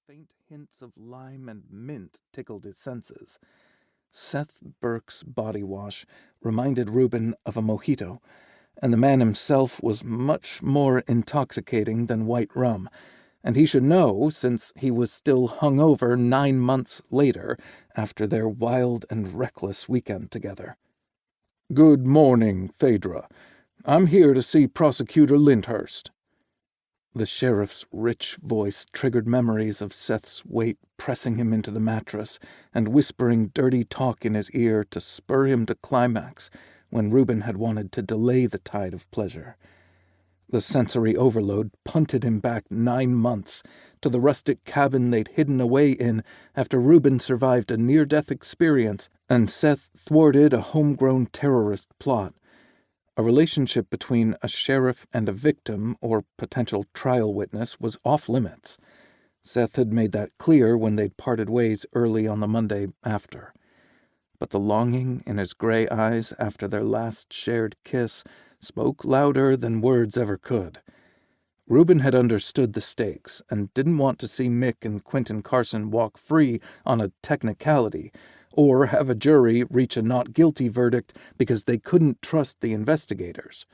Faint hints of lime and mint tickled his senses. Seth Burke's body wash reminded Rueben of a mojito, and the man himself was much more intoxicating than white rum, and he should know since he was still hungover 9 months later after their wild and reckless weekend together. "Good morning, Phaedra. I'm here to see Prosecutor Lyndhurst." The sheriff's rich voice triggered memories of Seth's weight pressing him into the mattress and whispering dirty talk in his ear to spur him to climax when Rueben had wanted to delay the tide of pleasure. The sensory overload punted him back 9 months to the rustic cabin they'd hidden away in after Rueben survived a near-death experience and Seth thwarted a homegrown terrorist plot. A relationship between a sheriff and a victim or potential trial witness was off-limits. Seth had made that clear when they'd parted ways early on the Monday after. But the longing in his gray eyes after their last shared kiss spoke louder than words ever could. Rueben had understood the stakes and didn't want to see Mick and Quentin Carson walk free on a technicality, or have a jury reach a not guilty verdict because they couldn't trust the investigators.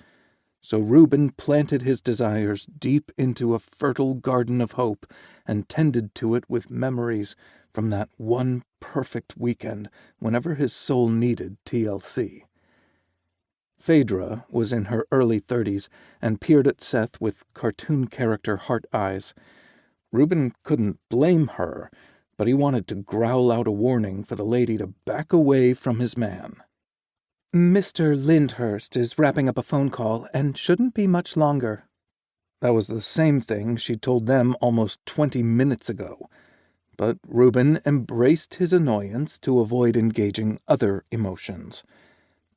So Rueben planted his desires deep into a fertile garden of hope and tended to it with memories from that one perfect weekend whenever his soul needed TLC. Phaedra was in her early 30s and peered at Seth with cartoon character heart eyes. Rueben couldn't blame her, but he wanted to growl out a warning for the lady to back away from his man. "Mr. Lyndhurst is wrapping up a phone call and shouldn't be much longer." That was the same thing she'd told them almost 20 minutes ago. But Rueben embraced his annoyance to avoid engaging other emotions.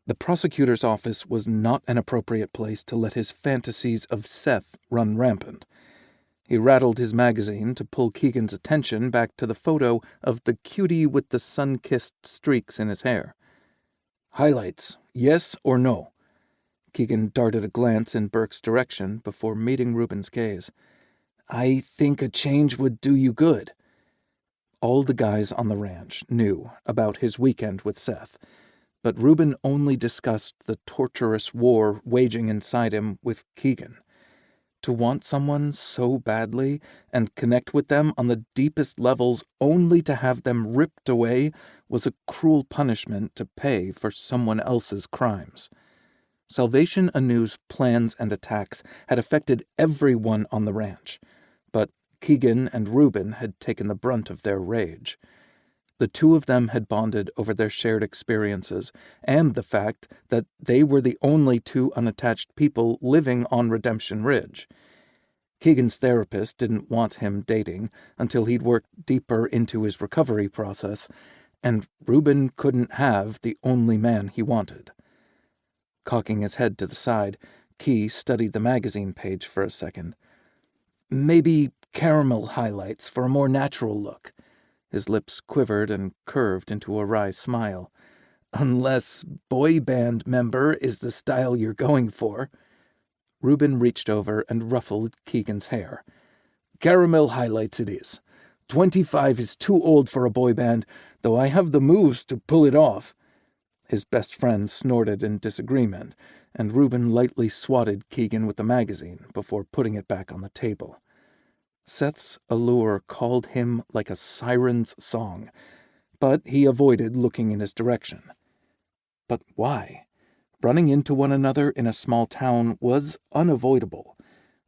The prosecutor's office was not an appropriate place to let his fantasies of Seth run rampant. He rattled his magazine to pull Keegan's attention back to the photo of the cutie with the sun-kissed streaks in his hair. "Highlights, yes or no?" Keegan darted a glance in Burke's direction before meeting Ruben's gaze. "I think a change would do you good." All the guys on the ranch knew about his weekend with Seth, but Rueben only discussed the torturous war waging inside him with Keegan. To want someone so badly and connect with them on the deepest levels only to have them ripped away was a cruel punishment to pay for someone else's crimes. Salvation Anew's plans and attacks had affected everyone on the ranch, but Keegan and Rueben had taken the brunt of their rage. The two of them had bonded over their shared experiences and the fact that they were the only two unattached people living on Redemption Ridge. Keegan's therapist didn't want him dating until he'd worked deeper into his recovery process, and Rueben couldn't have the only man he wanted. Cocking his head to the side, Key studied the magazine page for a second. "Maybe caramel highlights for a more natural look." His lips quivered and curved into a wry smile. "Unless boy band member is the style you're going for." Rueben reached over and ruffled Keegan's hair. "Caramel highlights it is. 25 is too old for a boy band, though I have the moves to pull it off." His best friend snorted in disagreement, and Rueben lightly swatted Keegan with the magazine before putting it back on the table. Seth's allure called him like a siren's song, but he avoided looking in his direction. But why? Running into one another in a small town was unavoidable.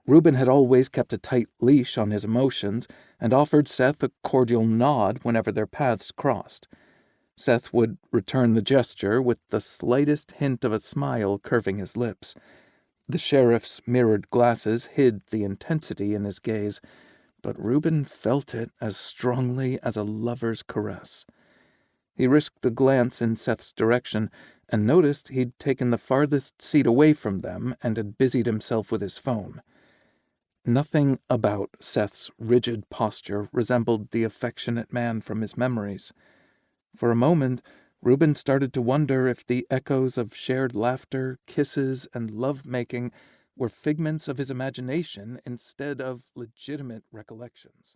Rueben had always kept a tight leash on his emotions and offered Seth a cordial nod whenever their paths crossed. Seth would return the gesture with the slightest hint of a smile curving his lips. The sheriff's mirrored glasses hid the intensity in his gaze, but Rueben felt it as strongly as a lover's caress. He risked a glance in Seth's direction and noticed he'd taken the farthest seat away from them and had busied himself with his phone. Nothing about Seth's rigid posture resembled the affectionate man from his memories. For a moment, Rueben started to wonder if the echoes of shared laughter, kisses, and love-making were figments of his imagination instead of legitimate recollections.